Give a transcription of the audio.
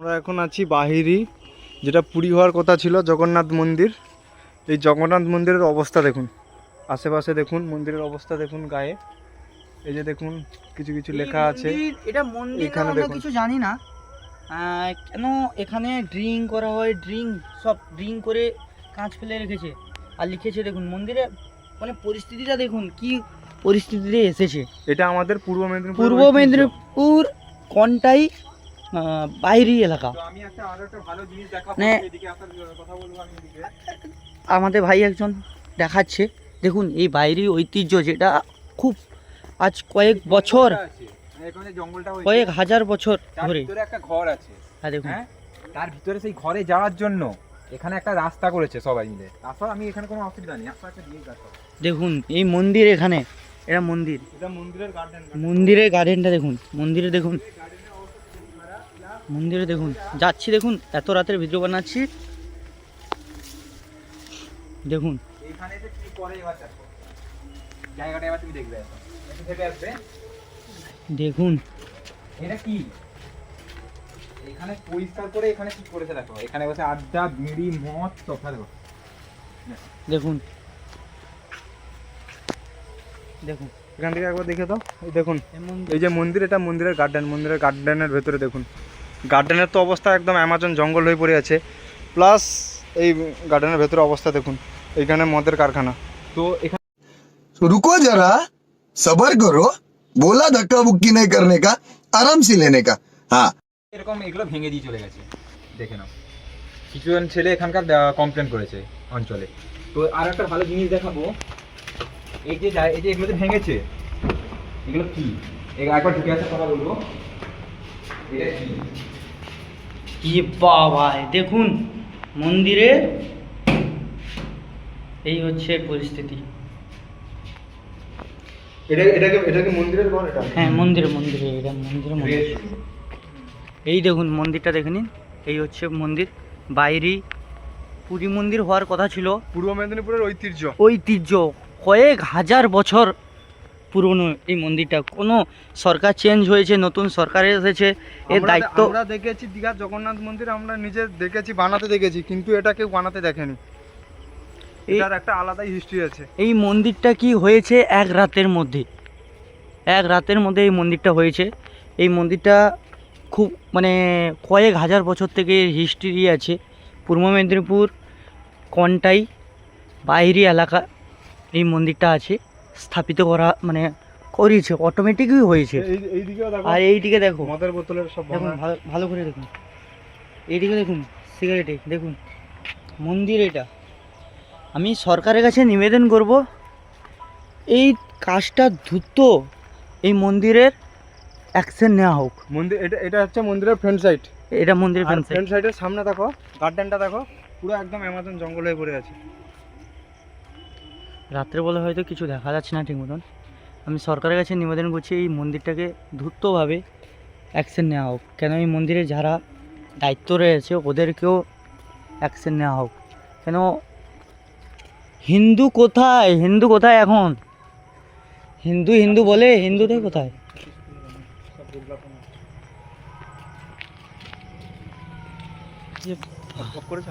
আমরা এখন আছি বাহিরি, যেটা পুরী হওয়ার কথা ছিল, জগন্নাথ মন্দির। এই জগন্নাথ মন্দিরের অবস্থা দেখুন, আশেপাশে দেখুন, মন্দিরের অবস্থা দেখুন, গায়ে এই যে দেখুন কিছু কিছু লেখা আছে। এটা মন্দির না, আমরা কিছু জানি না কেন এখানে ড্রিঙ্ক করা হয়, সব ড্রিঙ্ক করে কাঁচ ফেলে রেখেছে আর লিখেছে দেখুন মন্দিরে, মানে পরিস্থিতিটা দেখুন কি পরিস্থিতিতে এসেছে। এটা আমাদের পূর্ব মেদিনীপুর কোনটাই বাইরি এলাকা। আমি একটা আরো একটা ভালো জিনিস দেখাবো, এদিকে আসার কথা বলবো আমি। এদিকে আমাদের ভাই একজন দেখাচ্ছে, দেখুন এই বাইরি ঐতিহ্য, যেটা খুব আজ কয়েক বছর, কয়েক হাজার বছর ধরে একটা ঘর আছে। দেখুন তার ভিতরে সেই ঘরে যাওয়ার জন্য এখানে একটা রাস্তা করেছে সবাই মিলে। তারপর আমি এখানে কোনো অসুবিধা নেই, দেখুন এই মন্দির, এখানে এটা মন্দির, এটা মন্দিরের গার্ডেন, মন্দিরের গার্ডেনটা দেখুন, মন্দিরে দেখুন, মন্দিরে দেখুন, যাচ্ছি দেখুন, এত রাতের ভিডিও বানাচ্ছি দেখুন। এখানে যে কি করে এবার দেখো, জায়গাটা এবার তুমি দেখবে, একটু থেকে আসবে দেখুন এটা কি, এখানে পরিষ্কার করে এখানে কি করেছে দেখো, এখানে বসে আড্ডা, বিড়ি, মদ সব দেখো, দেখুন দেখুন এখান থেকে একবার দেখে দাও। এই দেখুন এই যে মন্দির, এটা মন্দিরের গার্ডেন, মন্দিরের গার্ডেনের ভেতরে দেখুন, গার্ডেনের তো অবস্থা একদম অ্যামাজন জঙ্গল হয়ে পড়ে আছে, প্লাস এই গার্ডেনের ভেতরে অবস্থা দেখুন, এইখানে মদের কারখানা। তো এখানে रुको जरा सबर करो, बोला धक्का बुक्की नहीं करने का, आराम से लेने का। हाँ এরকম এগুলো ভেঙে দিয়ে চলে গেছে, দেখে নাও। কিছুজন ছেলে এখানকার কমপ্লেন করেছে অঞ্চলে। তো আর একটা ভালো জিনিস দেখাবো, এই যে এগুলো যে ভেঙেছে, এগুলো কি, একবার ঢুকে আসার কথা বলবো, এটা কি? কি বাবা, দেখুন মন্দিরে এই হচ্ছে পরিস্থিতি। এটাকে মন্দিরের ঘর, এটা হ্যাঁ মন্দিরে এটা মন্দির। এই দেখুন মন্দিরটা দেখে নিন, এই হচ্ছে মন্দির। বাইরে পুরী মন্দির হওয়ার কথা ছিল, পূর্ব মেদিনীপুরের ঐতিহ্য কয়েক হাজার বছর পুরনো এই মন্দিরটা। কোনো সরকার চেঞ্জ হয়েছে, নতুন সরকার এসেছে, এর দায়িত্ব। আমরা দেখেছি দীঘার জগন্নাথ মন্দির, আমরা নিজে দেখেছি, বানাতে দেখেছি, কিন্তু এটা কেউ বানাতে দেখেনি। এটার একটা আলাদাই হিস্ট্রি আছে। এই মন্দিরটা কি হয়েছে এক রাতের মধ্যে, এই মন্দিরটা হয়েছে। এই মন্দিরটা খুব মানে কয়েক হাজার বছর থেকে হিস্ট্রি আছে। পূর্ব মেদিনীপুর কোনটাই বাইরি এলাকা এই মন্দিরটা আছে, স্থাপিত করা মানে করিয়েছে, অটোমেটিকই হয়েছে। আর এইদিকে দেখো মদের বোতলের সব, দেখুন ভালো করে দেখুন, এইদিকে দেখুন সিগারেটে দেখুন মন্দির। এটা আমি সরকারের কাছে নিবেদন করব, এই কাজটা দ্রুত এই মন্দিরের অ্যাকশন নেওয়া হোক। মন্দির এটা হচ্ছে মন্দিরের ফ্রন্ট সাইড, এটা মন্দিরের ফ্রন্ট সাইডের সামনে দেখো, গার্ডেনটা দেখো, পুরো একদম অ্যামাজন জঙ্গল হয়ে পড়ে আছে। রাত্রে বলে হয়তো কিছু দেখা যাচ্ছে না ঠিক মতন। আমি সরকারের কাছে নিবেদন করছি, এই মন্দিরটাকে দ্রুতভাবে অ্যাকশন নেওয়া হোক, কেন এই মন্দিরে যারা দায়িত্ব রয়েছে ওদেরকেও অ্যাকশন নেওয়া হোক। কেন হিন্দু কোথায় এখন, হিন্দু বলে, হিন্দুটাই কোথায়? করেছ